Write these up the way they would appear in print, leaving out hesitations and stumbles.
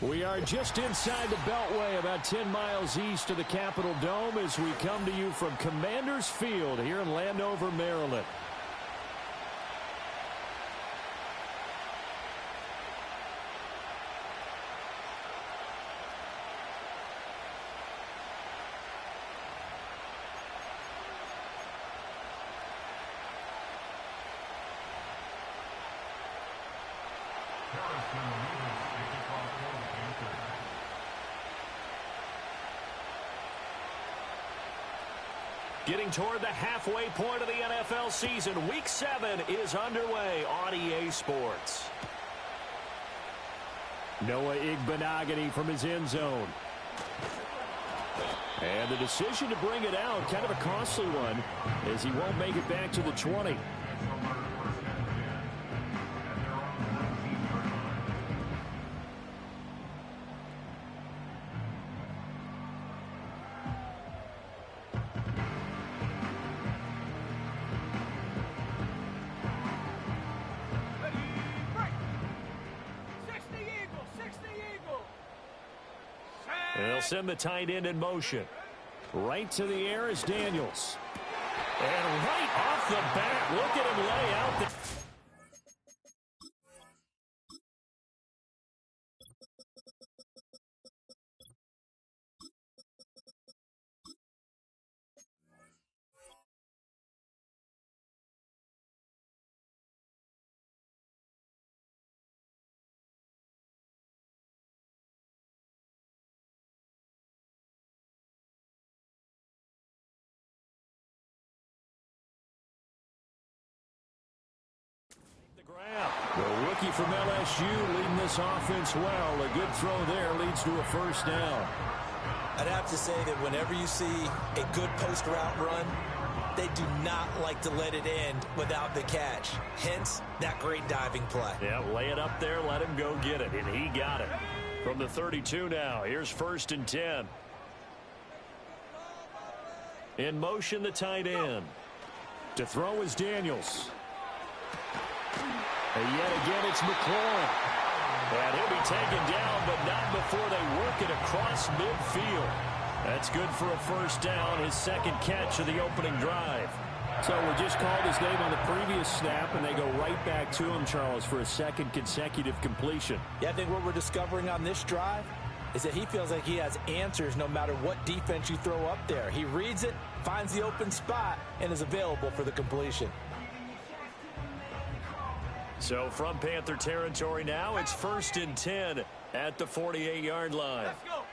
We are just inside the Beltway, about 10 miles east of the Capitol Dome, as we come to you from Commanders Field here in Landover, Maryland. Getting toward the halfway point of the NFL season, Week 7 is underway on EA Sports. Noah Igbenogany from his end zone. And the decision to bring it out, kind of a costly one, as he won't make it back to the 20. They'll send the tight end in motion. Right to the air is Daniels. And right off the bat, look at him lay out the... The rookie from LSU leading this offense well. A good throw there leads to a first down. I'd have to say that whenever you see a good post route run, they do not like to let it end without the catch. Hence, that great diving play. Yeah, lay it up there, let him go get it, and he got it. From the 32 now, here's 1st and 10. In motion, the tight end. To throw is Daniels. And yet again, it's McLaurin. And he'll be taken down, but not before they work it across midfield. That's good for a first down, his second catch of the opening drive. So we just called his name on the previous snap, and they go right back to him, Charles, for a second consecutive completion. Yeah, I think what we're discovering on this drive is that he feels like he has answers no matter what defense you throw up there. He reads it, finds the open spot, and is available for the completion. So from Panther territory now, it's 1st and 10 at the 48-yard line. Let's go.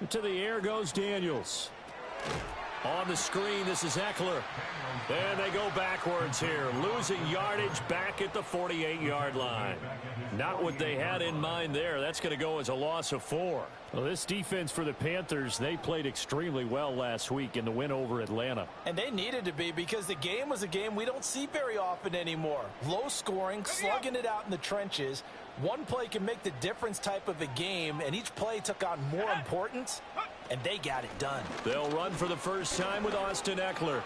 To the air goes Daniels. On the screen, this is Eckler. And they go backwards here, losing yardage back at the 48-yard line. Not what they had in mind there. That's going to go as a loss of 4. Well, this defense for the Panthers, they played extremely well last week in the win over Atlanta. And they needed to be, because the game was a game we don't see very often anymore. Low scoring, slugging it out in the trenches. One play can make the difference type of a game, and each play took on more importance, and they got it done. They'll run for the first time with Austin Eckler.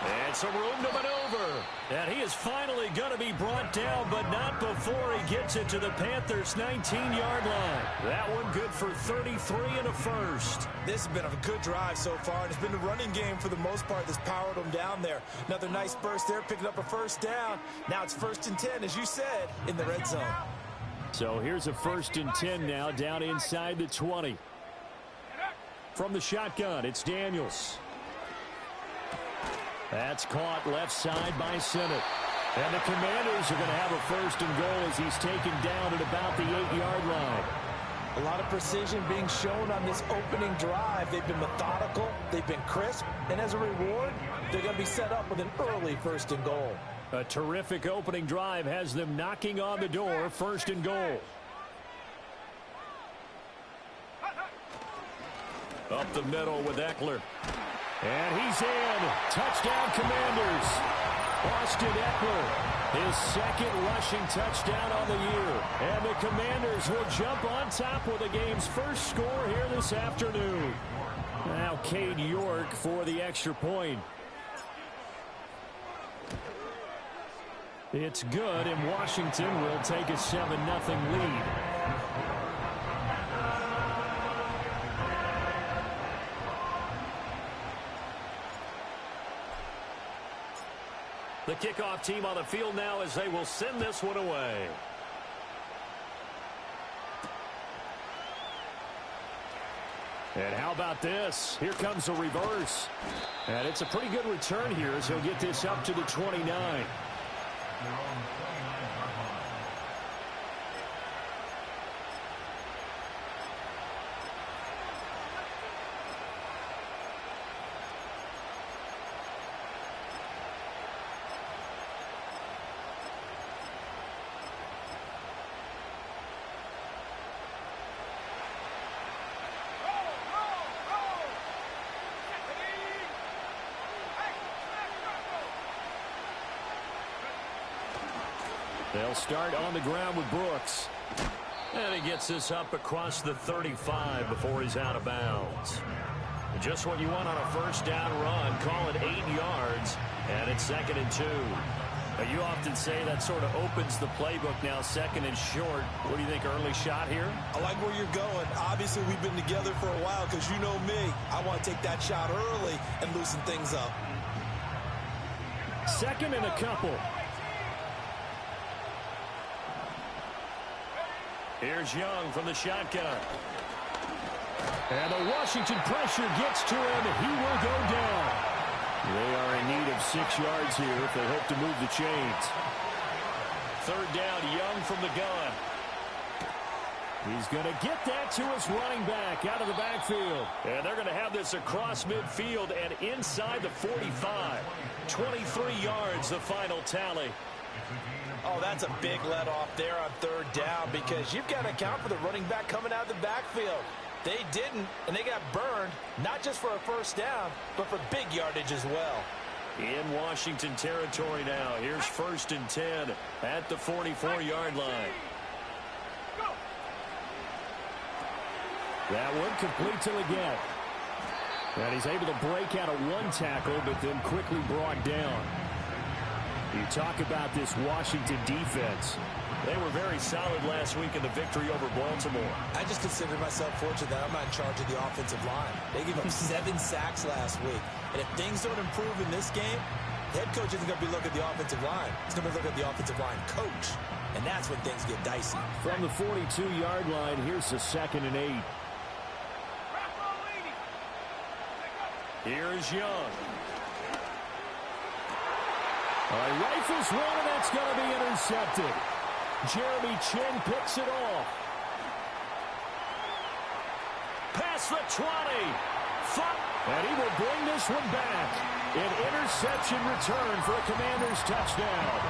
And some room to maneuver. And he is finally going to be brought down, but not before he gets it to the Panthers' 19-yard line. That one good for 33 and a first. This has been a good drive so far, and it's been the running game for the most part that's powered them down there. Another nice burst there, picking up a first down. Now it's 1st and 10, as you said, in the red zone. So here's a 1st and 10 now, down inside the 20. From the shotgun, it's Daniels. That's caught left side by Sinnott. And the Commanders are going to have a 1st and goal as he's taken down at about the 8-yard line. A lot of precision being shown on this opening drive. They've been methodical, they've been crisp, and as a reward, they're going to be set up with an early 1st and goal. A terrific opening drive has them knocking on the door, 1st and goal. Up the middle with Eckler. And he's in. Touchdown, Commanders. Austin Eckler, his second rushing touchdown on the year. And the Commanders will jump on top with the game's first score here this afternoon. Now Cade York for the extra point. It's good, and Washington will take a 7-0 lead. The kickoff team on the field now as they will send this one away. And how about this? Here comes the reverse. And it's a pretty good return here as he'll get this up to the 29. They'll start on the ground with Brooks. And he gets this up across the 35 before he's out of bounds. Just what you want on a first down run. Call it 8 yards. And it's 2nd and 2. Now, you often say that sort of opens the playbook now, 2nd and short. What do you think, early shot here? I like where you're going. Obviously, we've been together for a while because you know me. I want to take that shot early and loosen things up. 2nd and a couple. Here's Young from the shotgun. And the Washington pressure gets to him. He will go down. They are in need of 6 yards here if they hope to move the chains. 3rd down, Young from the gun. He's going to get that to his running back out of the backfield. And they're going to have this across midfield and inside the 45. 23 yards, the final tally. Oh, that's a big let off there on 3rd down because you've got to account for the running back coming out of the backfield. They didn't, and they got burned, not just for a first down, but for big yardage as well. In Washington territory now. Here's 1st and 10 at the 44-yard line. That one complete to Leggett. And he's able to break out of 1 tackle, but then quickly brought down. You talk about this Washington defense. They were very solid last week in the victory over Baltimore. I just consider myself fortunate that I'm not in charge of the offensive line. They gave up 7 sacks last week. And if things don't improve in this game, the head coach isn't going to be looking at the offensive line. He's going to be looking at the offensive line coach. And that's when things get dicey. From the 42-yard line, here's the 2nd and 8. Here's Young. Rifles one, and that's going to be intercepted. Jeremy Chin picks it off. Past the 20. And he will bring this one back. An interception return for a Commanders touchdown.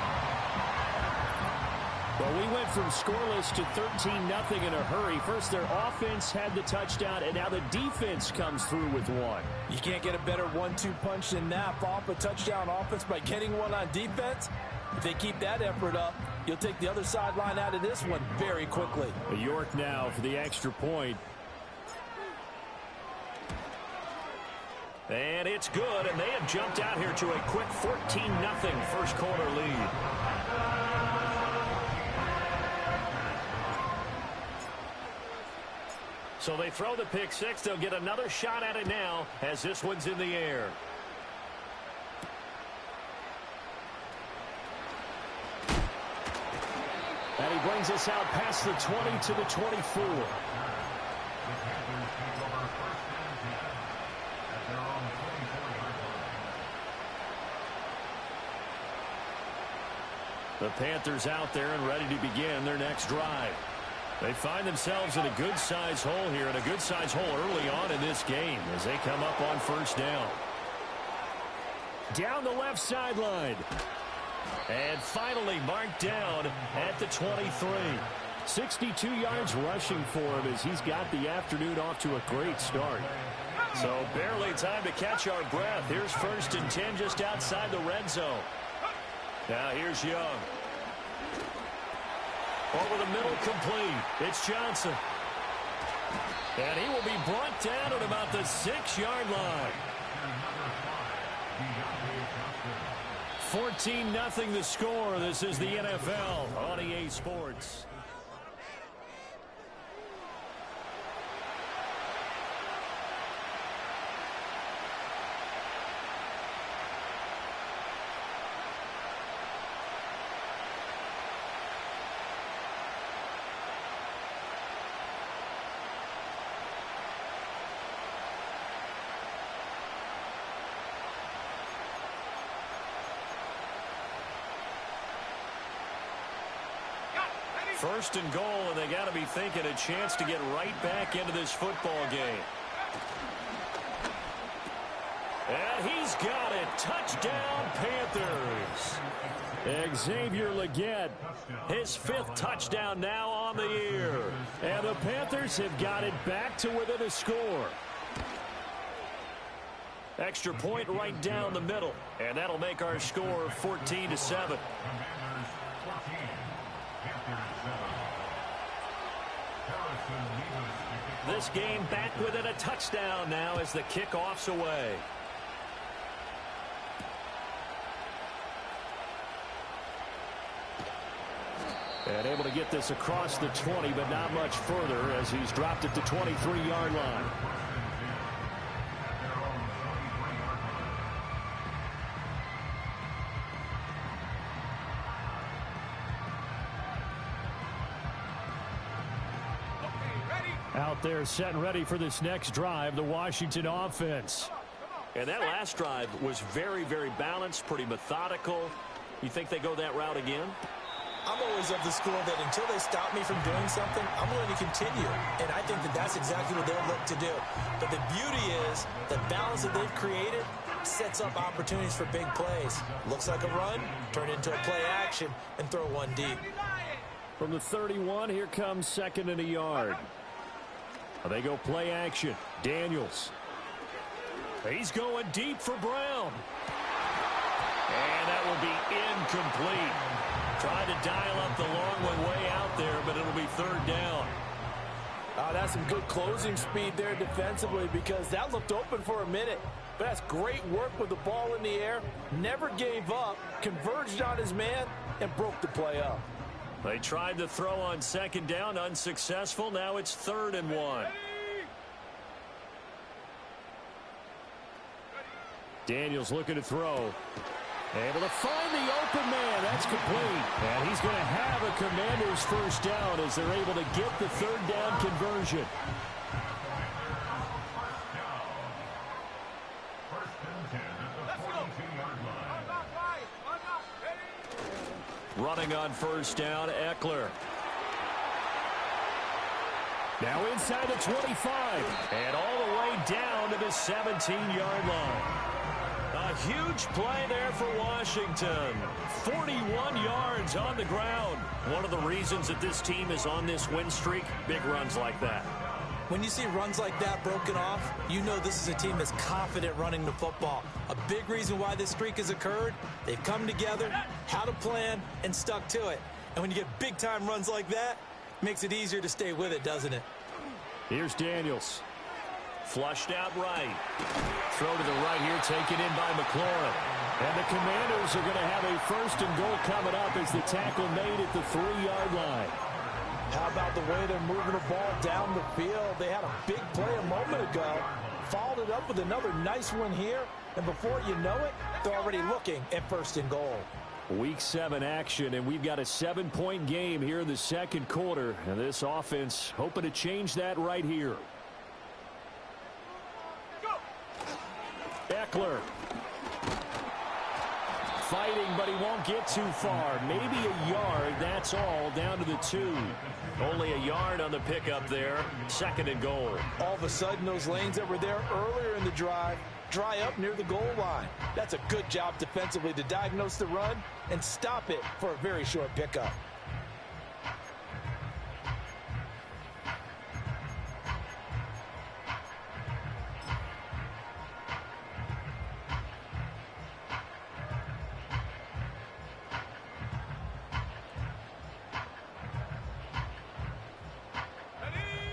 Well, we went from scoreless to 13-0 in a hurry. First, their offense had the touchdown, and now the defense comes through with one. You can't get a better 1-2 punch than that. Off a touchdown offense by getting one on defense. If they keep that effort up, you'll take the other sideline out of this one very quickly. York now for the extra point. And it's good, and they have jumped out here to a quick 14-0 first quarter lead. So they throw the pick six. They'll get another shot at it now as this one's in the air. And he brings us out past the 20 to the 24. The Panthers out there and ready to begin their next drive. They find themselves in a good-sized hole here, and a good-sized hole early on in this game as they come up on first down. Down the left sideline. And finally marked down at the 23. 62 yards rushing for him as he's got the afternoon off to a great start. So barely time to catch our breath. Here's 1st and 10 just outside the red zone. Now here's Young. Over the middle, complete. It's Johnson. And he will be brought down at about the 6-yard line. 14-0 the score. This is the NFL on EA Sports. First and goal, and they got to be thinking a chance to get right back into this football game. And he's got it. Touchdown, Panthers. Xavier Legette, his 5th touchdown now on the year. And the Panthers have got it back to within a score. Extra point right down the middle, and that'll make our score 14-7. This game back within a touchdown now as the kickoff's away. And able to get this across the 20, but not much further as he's dropped it to 23-yard line. Out there set and ready for this next drive, the Washington offense. And that last drive was very, very balanced, pretty methodical. You think they go that route again? I'm always of the school that until they stop me from doing something, I'm going to continue. And I think that that's exactly what they'll look to do. But the beauty is the balance that they've created sets up opportunities for big plays. Looks like a run, turn it into a play action, and throw one deep. From the 31, here comes 2nd and a yard. They go play action. Daniels. He's going deep for Brown. And that will be incomplete. Tried to dial up the long one way out there, but it'll be 3rd down. That's some good closing speed there defensively because that looked open for a minute. But that's great work with the ball in the air. Never gave up, converged on his man, and broke the play up. They tried to throw on 2nd down, unsuccessful. Now it's 3rd and 1. Daniels looking to throw. Able to find the open man. That's complete. And he's going to have a Commander's 1st down as they're able to get the 3rd down conversion. Running on 1st down, Eckler. Now inside the 25. And all the way down to the 17-yard line. A huge play there for Washington. 41 yards on the ground. One of the reasons that this team is on this win streak, big runs like that. When you see runs like that broken off, you know this is a team that's confident running the football. A big reason why this streak has occurred, they've come together, had a plan, and stuck to it. And when you get big-time runs like that, it makes it easier to stay with it, doesn't it? Here's Daniels. Flushed out right. Throw to the right here, taken in by McLaurin. And the Commanders are going to have a 1st and goal coming up as the tackle made at the 3-yard line. How about the way they're moving the ball down the field? They had a big play a moment ago, followed it up with another nice one here, and before you know it, they're already looking at 1st and goal. Week 7 action, and we've got a 7-point game here in the 2nd quarter, and this offense hoping to change that right here. Eckler. Fighting, but he won't get too far. Maybe a yard, that's all, down to the 2. Only a yard on the pickup there. 2nd and goal. All of a sudden, those lanes that were there earlier in the drive dry up near the goal line. That's a good job defensively to diagnose the run and stop it for a very short pickup.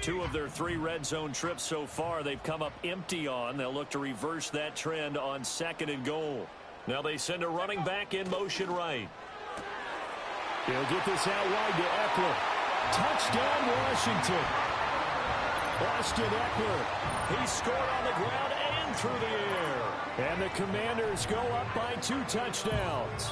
Two of their 3 red zone trips so far, they've come up empty on. They'll look to reverse that trend on 2nd and goal. Now they send a running back in motion right. He'll get this out wide to Eckler. Touchdown, Washington. Austin Eckler. He scored on the ground and through the air. And the Commanders go up by 2 touchdowns.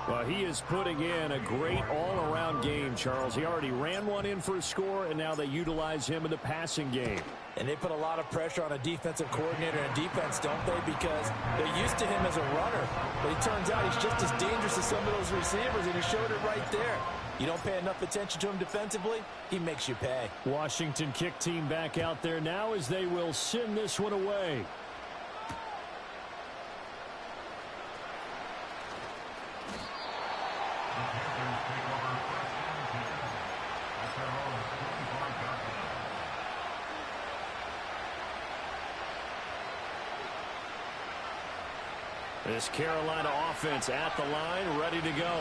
Well, he is putting in a great all-around game, Charles. He already ran one in for a score, and now they utilize him in the passing game. And they put a lot of pressure on a defensive coordinator and defense, don't they? Because they're used to him as a runner. But it turns out he's just as dangerous as some of those receivers, and he showed it right there. You don't pay enough attention to him defensively, he makes you pay. Washington kick team back out there now as they will send this one away. This Carolina offense at the line, ready to go.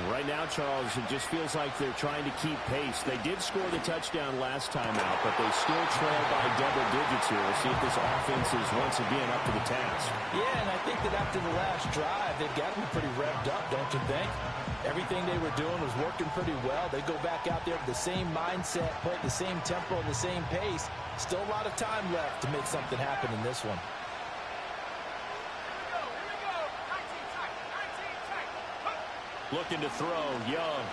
Right now, Charles, it just feels like they're trying to keep pace. They did score the touchdown last time out, but they still trail by double digits here. We'll see if this offense is once again up to the task. Yeah, and I think that after the last drive, they've got to be pretty revved up, don't you think? Everything they were doing was working pretty well. They go back out there with the same mindset, play at the same tempo and the same pace. Still a lot of time left to make something happen in this one. Looking to throw, Young.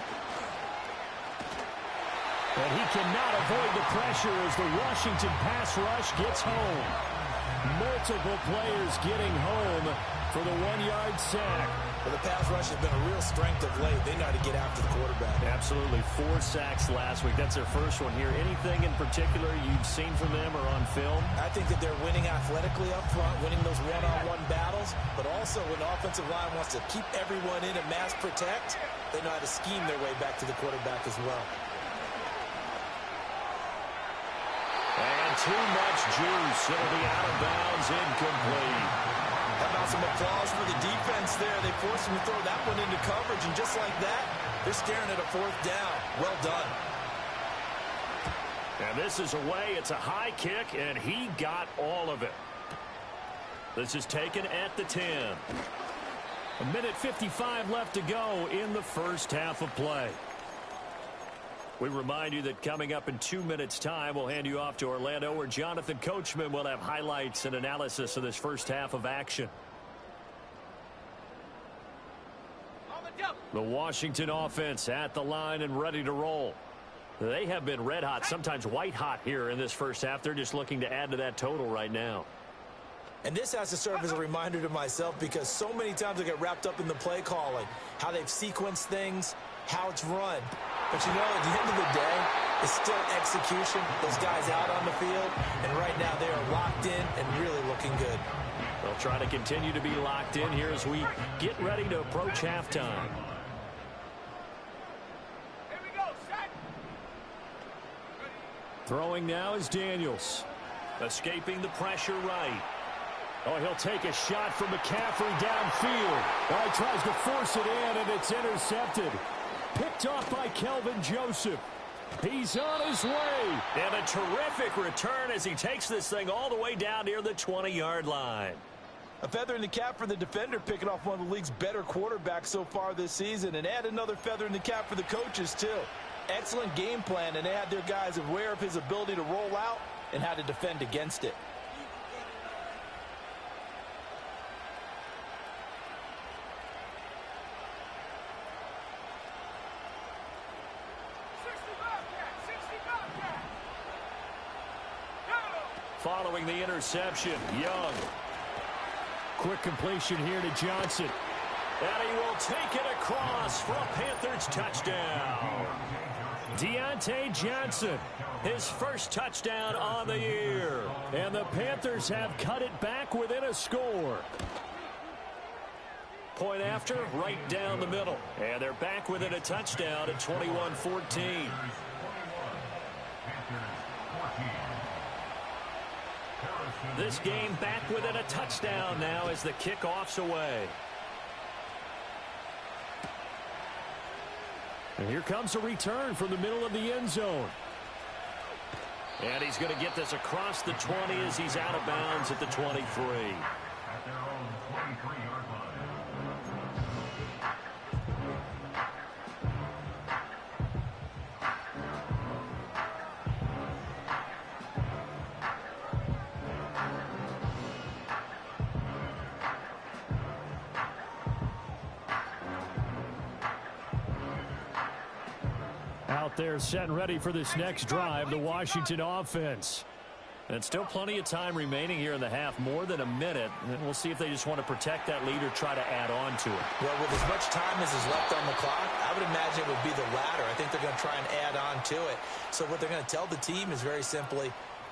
And he cannot avoid the pressure as the Washington pass rush gets home. Multiple players getting home for the 1-yard sack. Well, the pass rush has been a real strength of late. They know how to get after the quarterback. Absolutely. 4 sacks last week. That's their first one here. Anything in particular you've seen from them or on film? I think that they're winning athletically up front, winning those one-on-one battles, but also when the offensive line wants to keep everyone in and mass protect, they know how to scheme their way back to the quarterback as well. And too much juice. It'll be out of bounds, incomplete. How about some applause for the defense there? They forced him to throw that one into coverage, and just like that, they're staring at a 4th down. Well done. And this is away. It's a high kick, and he got all of it. This is taken at the 10. 1:55 left to go in the first half of play. We remind you that coming up in 2 minutes' time, we'll hand you off to Orlando, where Jonathan Coachman will have highlights and analysis of this first half of action. The Washington offense at the line and ready to roll. They have been red hot, sometimes white hot here in this first half. They're just looking to add to that total right now. And this has to serve as a reminder to myself, because so many times I get wrapped up in the play calling, how they've sequenced things, how it's run. But you know, at the end of the day, it's still execution. Those guys out on the field, and right now they are locked in and really looking good. They'll try to continue to be locked in here as we get ready to approach halftime. Here we go, set. Throwing now is Daniels. Escaping the pressure right. Oh, he'll take a shot from McCaffrey downfield. Oh, he tries to force it in, and it's intercepted. Picked off by Kelvin Joseph. He's on his way. And a terrific return as he takes this thing all the way down near the 20-yard line. A feather in the cap for the defender, picking off one of the league's better quarterbacks so far this season, and add another feather in the cap for the coaches, too. Excellent game plan, and they had their guys aware of his ability to roll out and how to defend against it. Following the interception, Young. Quick completion here to Johnson. And he will take it across for a Panthers touchdown. Deontay Johnson, his first touchdown on the year. And the Panthers have cut it back within a score. Point after, right down the middle. And they're back within a touchdown at 21-14. This game back within a touchdown now as the kickoff's away. And here comes a return from the middle of the end zone. And he's going to get this across the 20 as he's out of bounds at the 23. out there setting ready for this next drive, the Washington offense. And still plenty of time remaining here in the half, more than a minute. And we'll see if they just want to protect that lead or try to add on to it. Well, with as much time as is left on the clock, I would imagine it would be the latter. I think they're going to try and add on to it. So what they're going to tell the team is very simply,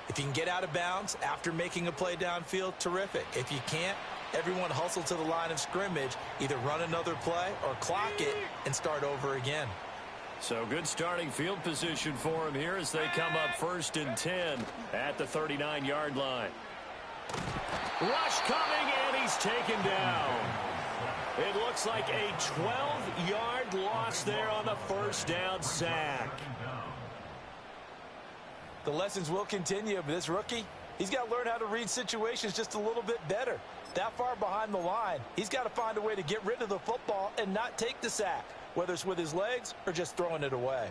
if you can get out of bounds after making a play downfield, terrific. If you can't, everyone hustle to the line of scrimmage, either run another play or clock it and start over again. So good starting field position for him here as they come up 1st and 10 at the 39-yard line. Rush coming, and he's taken down. It looks like a 12-yard loss there on the first down sack. The lessons will continue, but this rookie, he's got to learn how to read situations just a little bit better. That far behind the line, he's got to find a way to get rid of the football and not take the sack, whether it's with his legs or just throwing it away.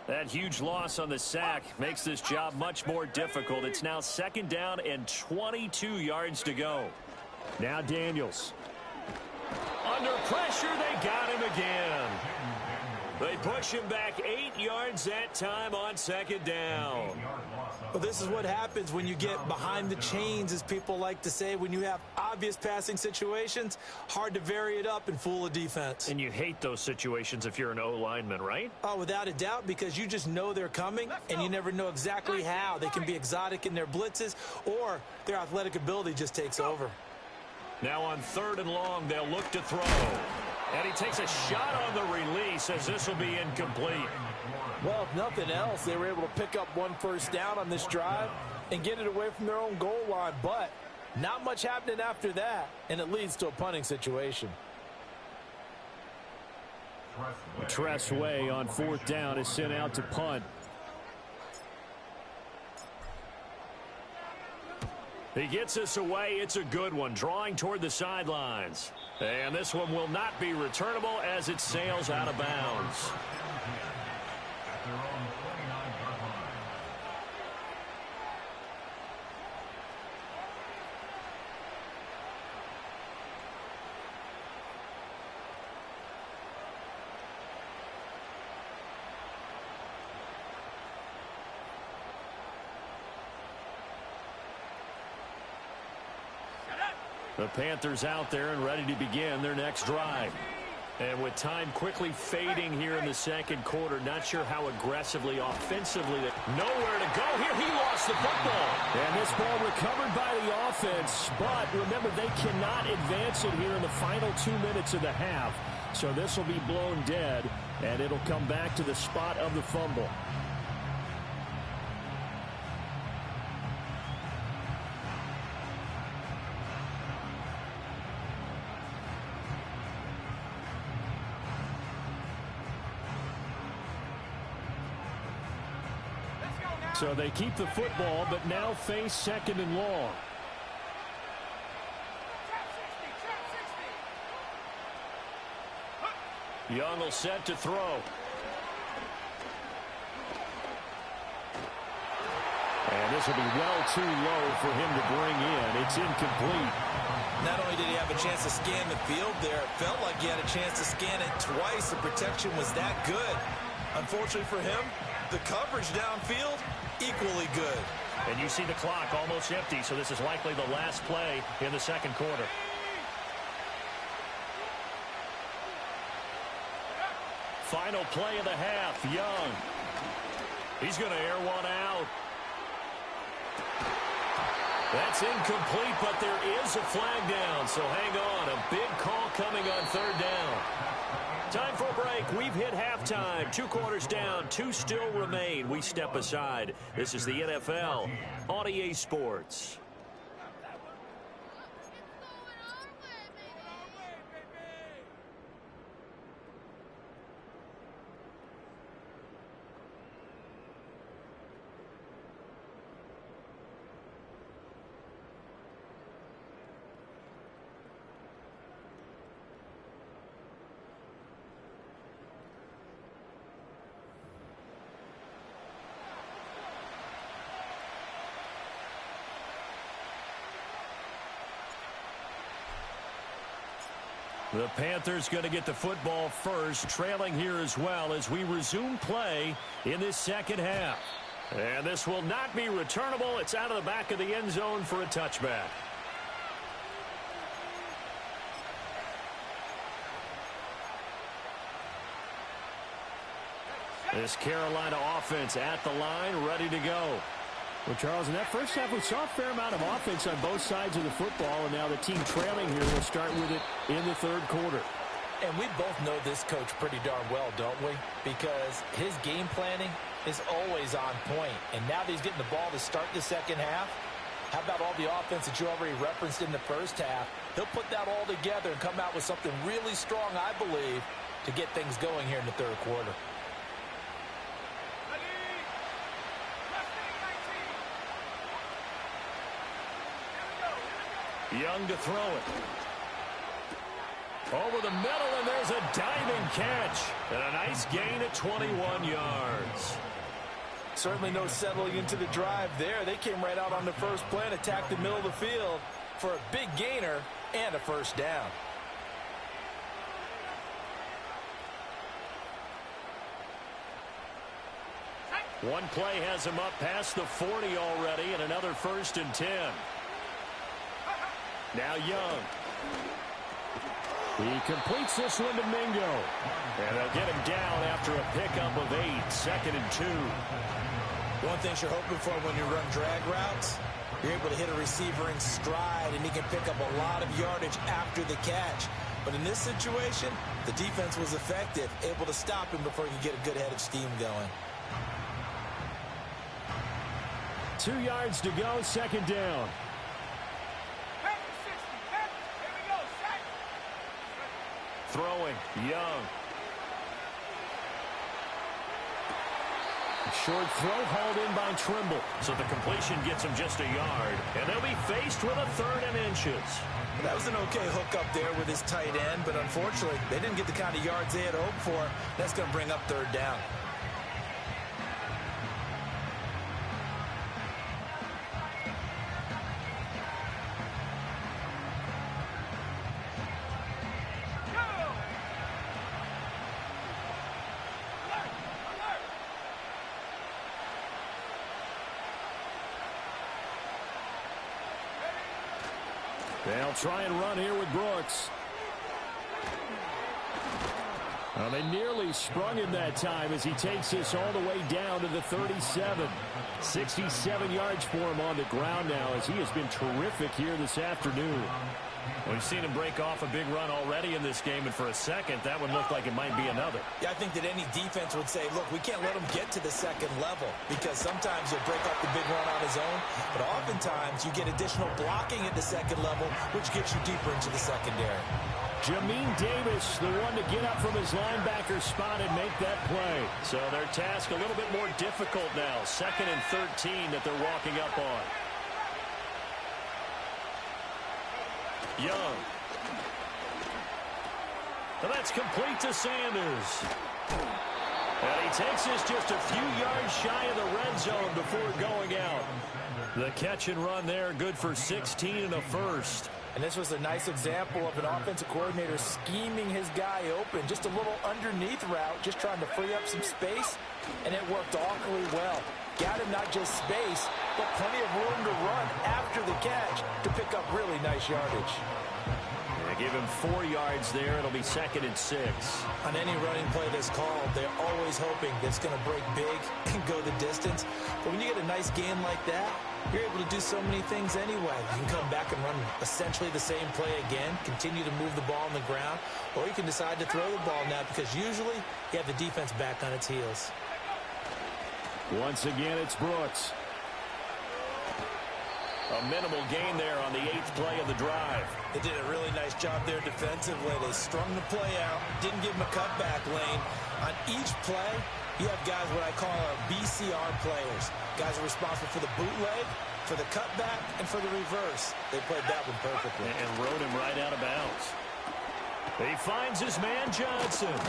That huge loss on the sack makes this job much more difficult. It's now 2nd down and 22 yards to go. Now Daniels. Under pressure, they got him again. They push him back 8 yards that time on 2nd down. Well, this is what happens when you get behind the chains, as people like to say. When you have obvious passing situations, hard to vary it up and fool a defense. And you hate those situations if you're an O-lineman, right? Oh, without a doubt, because you just know they're coming, and you never know exactly how. They can be exotic in their blitzes, or their athletic ability just takes over. Now on 3rd and long, they'll look to throw. And he takes a shot on the release as this will be incomplete. Well, if nothing else, they were able to pick up 1 first down on this drive and get it away from their own goal line. But not much happening after that, and it leads to a punting situation. Tressway on 4th down is sent out to punt. He gets us away. It's a good one, drawing toward the sidelines. And this one will not be returnable as it sails out of bounds. The Panthers out there and ready to begin their next drive. And with time quickly fading here in the 2nd quarter, not sure how aggressively, offensively, nowhere to go here. He lost the football. And this ball recovered by the offense, but remember, they cannot advance it here in the final 2 minutes of the half. So this will be blown dead, and it'll come back to the spot of the fumble. So they keep the football, but now face 2nd and long. Young will set to throw. And this will be well too low for him to bring in. It's incomplete. Not only did he have a chance to scan the field there, it felt like he had a chance to scan it twice. The protection was that good. Unfortunately for him, the coverage downfield, equally good. And you see the clock almost empty, so this is likely the last play in the 2nd quarter. Final play of the half, Young. He's going to air one out. That's incomplete, but there is a flag down, so hang on. A big call coming on 3rd down. Time for a break. We've hit halftime. 2 quarters down. 2 still remain. We step aside. This is the NFL on EA Sports. The Panthers going to get the football first, trailing here as well as we resume play in this second half. And this will not be returnable. It's out of the back of the end zone for a touchback. This Carolina offense at the line, ready to go. Well, Charles, in that first half, we saw a fair amount of offense on both sides of the football, and now the team trailing here will start with it in the third quarter. And we both know this coach pretty darn well, don't we? Because his game planning is always on point. And now that he's getting the ball to start the second half, how about all the offense that you already referenced in the first half? He'll put that all together and come out with something really strong, I believe, to get things going here in the third quarter. Young to throw it. Over the middle, and there's a diving catch. And a nice gain at 21 yards. Certainly no settling into the drive there. They came right out on the first play and attacked the middle of the field for a big gainer and a first down. One play has him up past the 40 already, and another 1st and 10. Now Young. He completes this one to Mingo. And they'll get him down after a pickup of 8, 2nd and 2. One thing you're hoping for when you run drag routes, you're able to hit a receiver in stride, and he can pick up a lot of yardage after the catch. But in this situation, the defense was effective, able to stop him before he could get a good head of steam going. 2 yards to go, 2nd down. Throwing, Young. Short throw hauled in by Trimble. So the completion gets him just a yard. And they'll be faced with a 3rd and inches. That was an okay hook up there with his tight end, but unfortunately, they didn't get the kind of yards they had hoped for. That's going to bring up 3rd down. They'll try and run here with Brooks. Well, they nearly sprung him that time as he takes this all the way down to the 37. 67 yards for him on the ground now as he has been terrific here this afternoon. We've seen him break off a big run already in this game, and for a second, that one looked like it might be another. Yeah, I think that any defense would say, look, we can't let him get to the 2nd level because sometimes he'll break off the big run on his own, but oftentimes you get additional blocking at the 2nd level, which gets you deeper into the secondary. Jamin Davis, the one to get up from his linebacker spot and make that play. So their task a little bit more difficult now. 2nd and 13 that they're walking up on. Young. And that's complete to Sanders. And he takes this just a few yards shy of the red zone before going out. The catch and run there, good for 16 and a 1st. And this was a nice example of an offensive coordinator scheming his guy open. Just a little underneath route, just trying to free up some space, and it worked awfully well. Got him not just space, but plenty of room to run after the catch to pick up really nice yardage. They give him 4 yards there. It'll be 2nd and 6. On any running play that's called, they're always hoping that it's going to break big and go the distance. But when you get a nice game like that, you're able to do so many things anyway. You can come back and run essentially the same play again, continue to move the ball on the ground, or you can decide to throw the ball now because usually you have the defense back on its heels. Once again, it's Brooks. A minimal gain there on the 8th play of the drive. They did a really nice job there defensively. They strung the play out, didn't give him a cutback lane. On each play, you have guys what I call our BCR players. Guys are responsible for the bootleg, for the cutback, and for the reverse. They played that one perfectly. And rode him right out of bounds. He finds his man Johnson.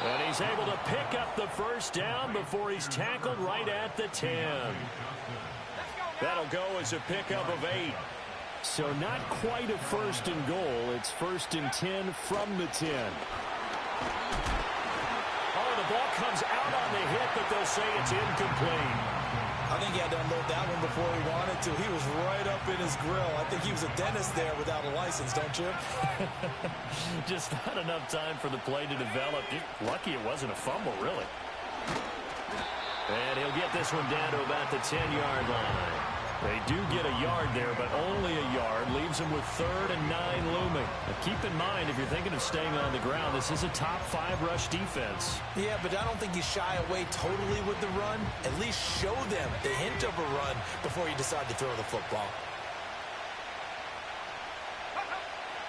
And he's able to pick up the first down before he's tackled right at the 10. That'll go as a pickup of 8. So not quite a first and goal. It's first and 10 from the 10. Oh, the ball comes out on the hit, but they'll say it's incomplete. I think he had to unload that one before he wanted to. He was right up in his grill. I think he was a dentist there without a license, don't you? Just not enough time for the play to develop. Lucky it wasn't a fumble, really. And he'll get this one down to about the 10-yard line. They do get a yard there, but only a yard. Leaves them with 3rd and 9 looming. Now keep in mind, if you're thinking of staying on the ground, this is a top 5 rush defense. Yeah, but I don't think you shy away totally with the run. At least show them the hint of a run before you decide to throw the football.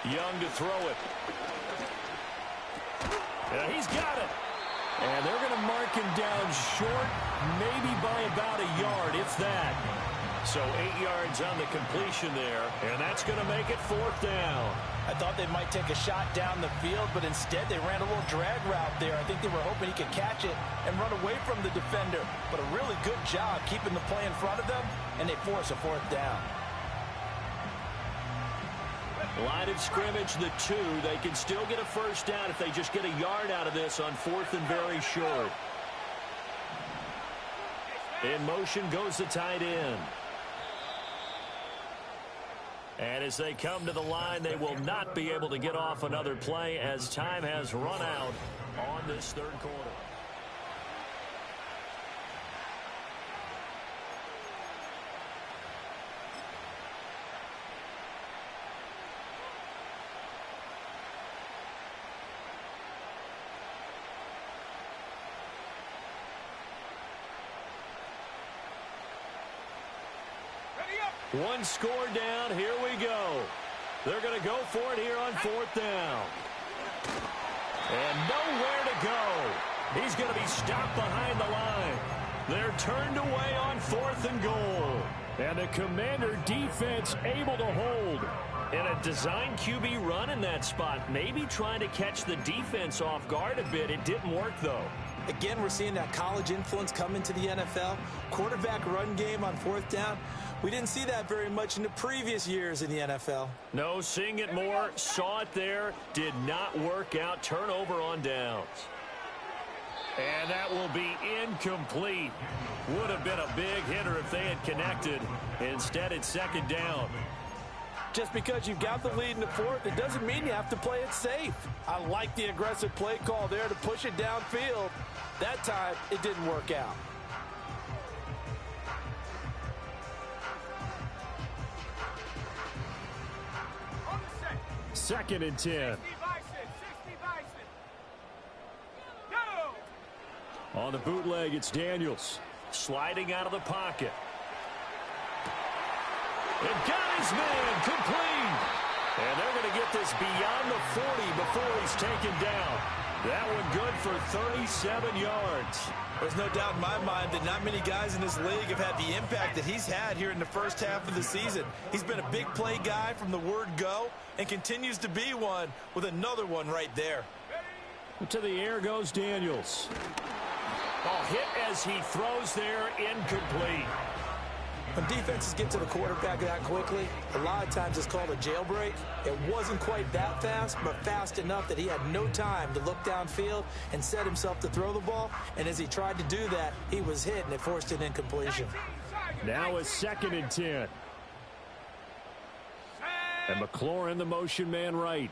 Young to throw it. Yeah, he's got it. And they're going to mark him down short, maybe by about a yard, if that. So 8 yards on the completion there, and that's going to make it 4th down. I thought they might take a shot down the field, but instead they ran a little drag route there. I think they were hoping he could catch it and run away from the defender. But a really good job keeping the play in front of them, and they force a 4th down. Line of scrimmage, the 2. They can still get a first down if they just get a yard out of this on 4th and very short. In motion goes the tight end. And as they come to the line, they will not be able to get off another play as time has run out on this 3rd quarter. One score down. Here we go. They're going to go for it here on 4th down. And nowhere to go. He's going to be stopped behind the line. They're turned away on 4th and goal. And the Commander defense able to hold. And a design QB run in that spot. Maybe trying to catch the defense off guard a bit. It didn't work, though. Again, we're seeing that college influence come into the NFL. Quarterback run game on 4th down. We didn't see that very much in the previous years in the NFL. No, seeing it more. Saw it there. Did not work out. Turnover on downs. And that will be incomplete. Would have been a big hitter if they had connected. Instead, it's 2nd down. Just because you've got the lead in the 4th, it doesn't mean you have to play it safe. I like the aggressive play call there to push it downfield. That time, it didn't work out. Second and 10. On the bootleg, it's Daniels. Sliding out of the pocket. And got his man complete. And they're going to get this beyond the 40 before he's taken down. That one good for 37 yards. There's no doubt in my mind that not many guys in this league have had the impact that he's had here in the first half of the season. He's been a big play guy from the word go and continues to be one with another one right there. To the air goes Daniels. Oh, hit as he throws there, incomplete. When defenses get to the quarterback that quickly, a lot of times it's called a jailbreak. It wasn't quite that fast, but fast enough that he had no time to look downfield and set himself to throw the ball. And as he tried to do that, he was hit, and it forced an incompletion. Now it's 2nd and 10. And McLaurin, the motion man right.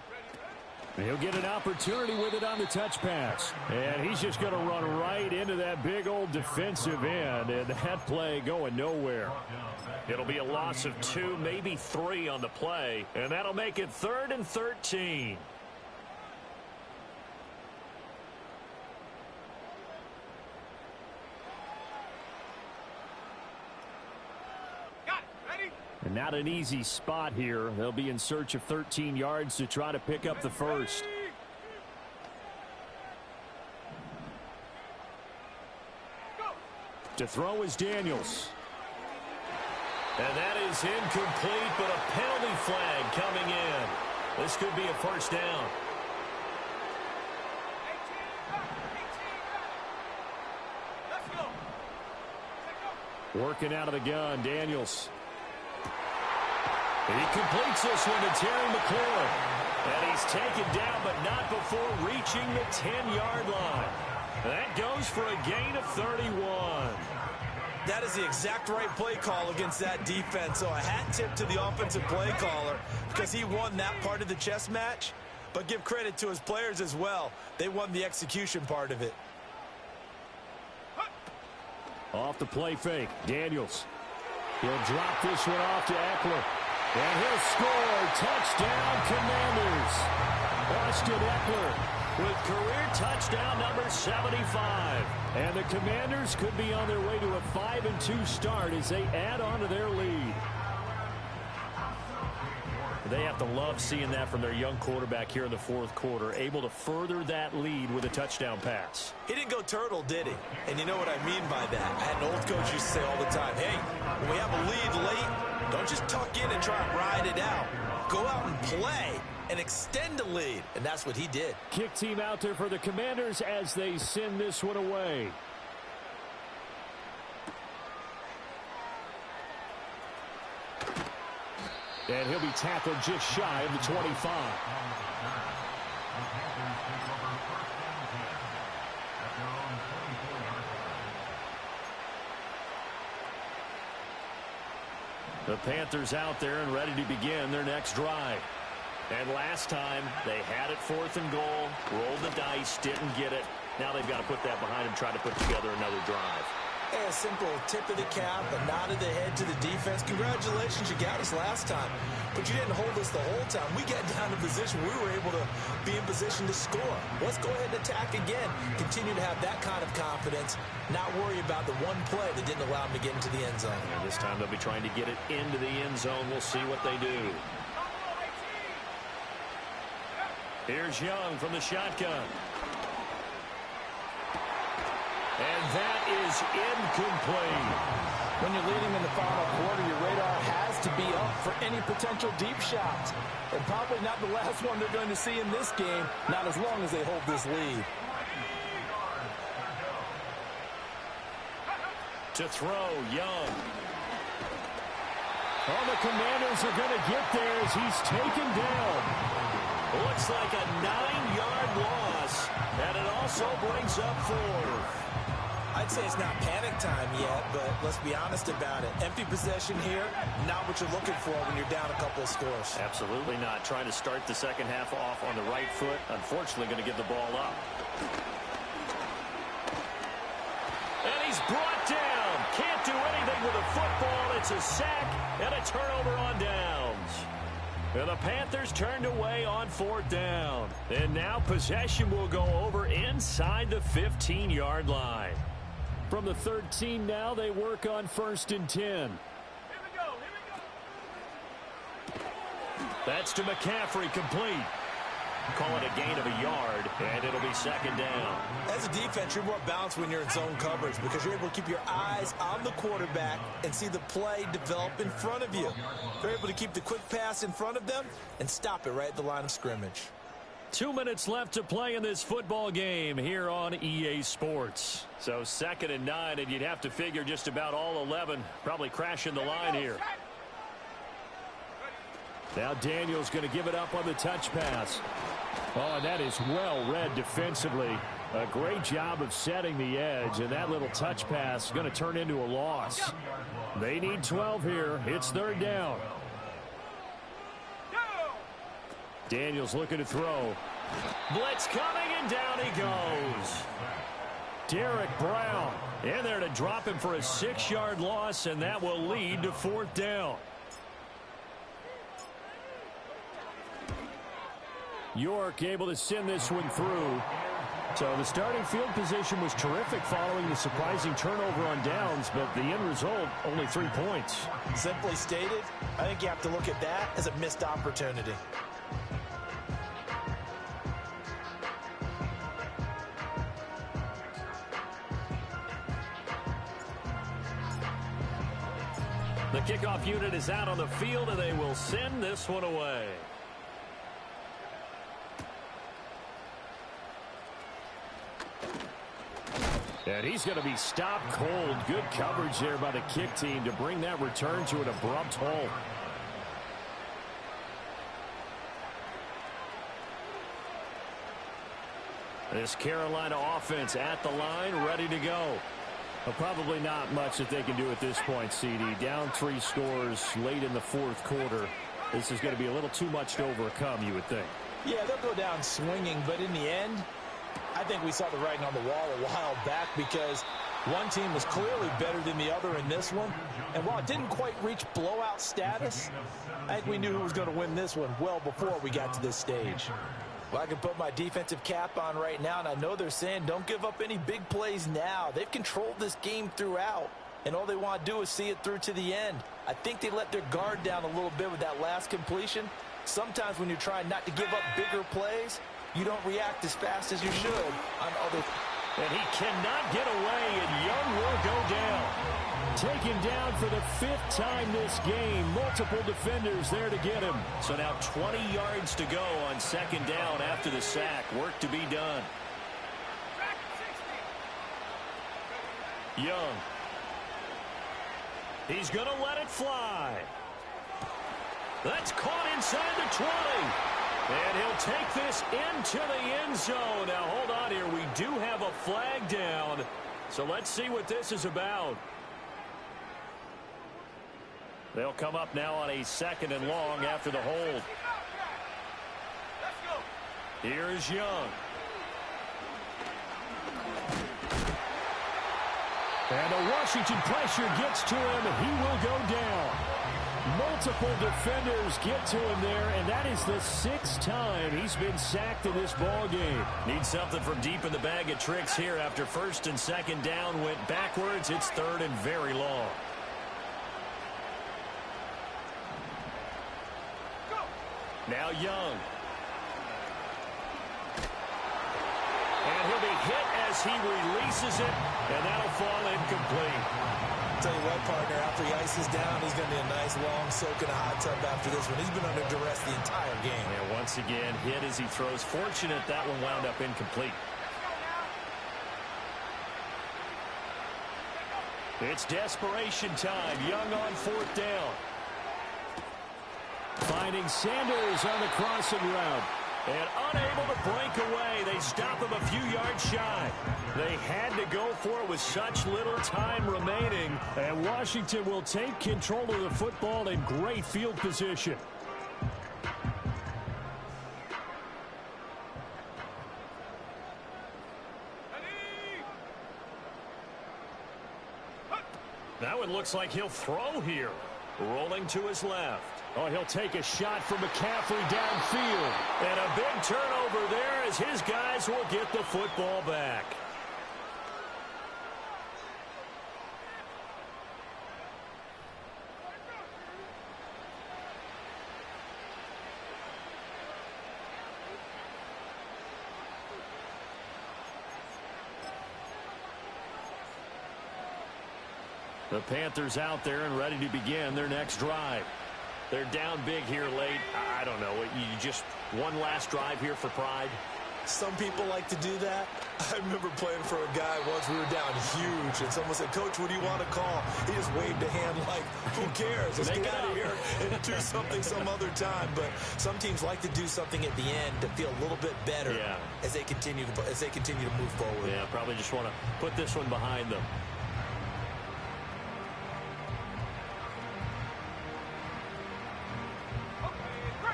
And he'll get an opportunity with it on the touch pass. And he's just going to run right into that big old defensive end. And that play going nowhere. It'll be a loss of 2, maybe 3 on the play. And that'll make it 3rd and 13. And not an easy spot here. They'll be in search of 13 yards to try to pick up the first. To throw is Daniels. And that is incomplete, but a penalty flag coming in. This could be a first down. Working out of the gun, Daniels. He completes this one to Terry McLaurin. And he's taken down, but not before reaching the 10-yard line. That goes for a gain of 31. That is the exact right play call against that defense. So a hat tip to the offensive play caller because he won that part of the chess match. But give credit to his players as well. They won the execution part of it. Off the play fake, Daniels. He'll drop this one off to Eckler. And he'll score. Touchdown, Commanders. Austin Eckler with career touchdown number 75. And the Commanders could be on their way to a 5-2 start as they add on to their lead. They have to love seeing that from their young quarterback here in the fourth quarter, able to further that lead with a touchdown pass. He didn't go turtle, did he? And you know what I mean by that. I had an old coach used to say all the time, hey, when we have a lead late, don't just tuck in and try and ride it out. Go out and play and extend the lead. And that's what he did. Kick team out there for the Commanders as they send this one away. And he'll be tackled just shy of the 25. The Panthers out there and ready to begin their next drive. And last time, they had it 4th and goal, rolled the dice, didn't get it. Now they've got to put that behind them, try to put together another drive. Hey, a simple tip of the cap, a nod of the head to the defense. Congratulations, you got us last time. But you didn't hold us the whole time. We got down in position. We were able to be in position to score. Let's go ahead and attack again. Continue to have that kind of confidence. Not worry about the one play that didn't allow them to get into the end zone. And this time they'll be trying to get it into the end zone. We'll see what they do. Here's Young from the shotgun. And that is incomplete. When you're leading in the final quarter, your radar has to be up for any potential deep shots. And probably not the last one they're going to see in this game, not as long as they hold this lead. To throw, Young. Oh, the Commanders are going to get there as he's taken down. Looks like a 9-yard loss, and it also brings up 4. I'd say it's not panic time yet, but let's be honest about it. Empty possession here, not what you're looking for when you're down a couple of scores. Absolutely not. Trying to start the second half off on the right foot. Unfortunately, going to give the ball up. And he's brought down. Can't do anything with a football. It's a sack and a turnover on downs. And the Panthers turned away on 4th down. And now possession will go over inside the 15-yard line. From the 13 now, they work on 1st and 10. Here we go. That's to McCaffrey, complete. Call it a gain of a yard, and it'll be 2nd down. As a defense, you're more balanced when you're in zone coverage because you're able to keep your eyes on the quarterback and see the play develop in front of you. You're able to keep the quick pass in front of them and stop it right at the line of scrimmage. 2 minutes left to play in this football game here on EA Sports. So 2nd and 9, and you'd have to figure just about all 11 probably crashing the line here. Now Daniels going to give it up on the touch pass. Oh, and that is well read defensively. A great job of setting the edge, and that little touch pass is going to turn into a loss. They need 12 here. It's 3rd down. Daniels looking to throw. Blitz coming, and down he goes. Derek Brown in there to drop him for a 6-yard loss, and that will lead to 4th down. York able to send this one through. So the starting field position was terrific following the surprising turnover on downs, but the end result, only 3 points. Simply stated, I think you have to look at that as a missed opportunity. The kickoff unit is out on the field, and they will send this one away. And he's going to be stopped cold. Good coverage there by the kick team to bring that return to an abrupt halt. This Carolina offense at the line, ready to go. Well, probably not much that they can do at this point, CD. Down 3 scores late in the fourth quarter. This is going to be a little too much to overcome, you would think. Yeah, they'll go down swinging, but in the end, I think we saw the writing on the wall a while back because one team was clearly better than the other in this one. And while it didn't quite reach blowout status, I think we knew who was going to win this one well before we got to this stage. Well, I can put my defensive cap on right now, and I know they're saying don't give up any big plays now. They've controlled this game throughout, and all they want to do is see it through to the end. I think they let their guard down a little bit with that last completion. Sometimes when you're trying not to give up bigger plays, you don't react as fast as you should on other. And he cannot get away, and Young will go down. Taken down for the 5th time this game. Multiple defenders there to get him. So now 20 yards to go on 2nd down after the sack. Work to be done. Young. He's going to let it fly. That's caught inside the 20. And he'll take this into the end zone. Now, hold on here. We do have a flag down. So let's see what this is about. They'll come up now on a 2nd and long after the hold. Here's Young. And the Washington pressure gets to him, and he will go down. Multiple defenders get to him there, and that is the 6th time he's been sacked in this ball game. Need something from deep in the bag of tricks here after 1st and 2nd down went backwards. It's 3rd and very long. Now Young. And he'll be hit as he releases it, and that'll fall incomplete. Tell you what, partner, after he ices down, he's going to be a nice long soak in a hot tub after this one. He's been under duress the entire game. And once again, hit as he throws. Fortunate that one wound up incomplete. It's desperation time. Young on 4th down. Finding Sanders on the crossing route. And unable to break away. They stop him a few yards shy. They had to go for it with such little time remaining. And Washington will take control of the football in great field position. Now it looks like he'll throw here. Rolling to his left. Oh, he'll take a shot from McCaffrey downfield. And a big turnover there as his guys will get the football back. The Panthers out there and ready to begin their next drive. They're down big here late. I don't know. You just one last drive here for pride. Some people like to do that. I remember playing for a guy once. We were down huge, and someone said, "Coach, what do you want to call?" He just waved a hand like, who cares? Let's get out of here and do something some other time. But some teams like to do something at the end to feel a little bit better as they continue to move forward. Yeah, probably just want to put this one behind them.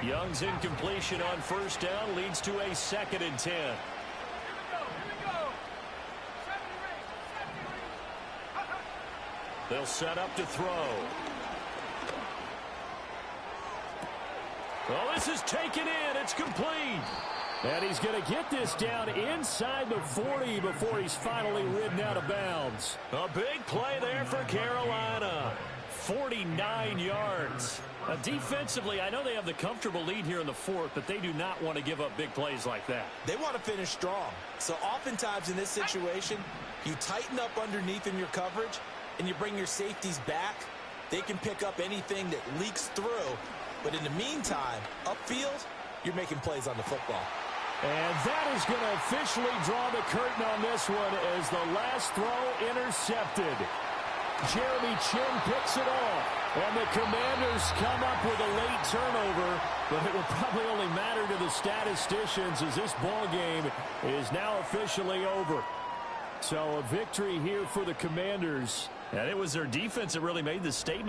Young's incompletion on 1st down leads to a 2nd and 10. They'll set up to throw. Oh, this is taken in. It's complete. And he's going to get this down inside the 40 before he's finally ridden out of bounds. A big play there for Carolina. 49 yards. Defensively, I know they have the comfortable lead here in the 4th, but they do not want to give up big plays like that. They want to finish strong. So oftentimes in this situation, you tighten up underneath in your coverage, and you bring your safeties back. They can pick up anything that leaks through. But in the meantime, upfield, you're making plays on the football. And that is going to officially draw the curtain on this one as the last throw intercepted. Jeremy Chin picks it off. And the Commanders come up with a late turnover, but it will probably only matter to the statisticians as this ball game is now officially over. So a victory here for the Commanders. And it was their defense that really made the statement.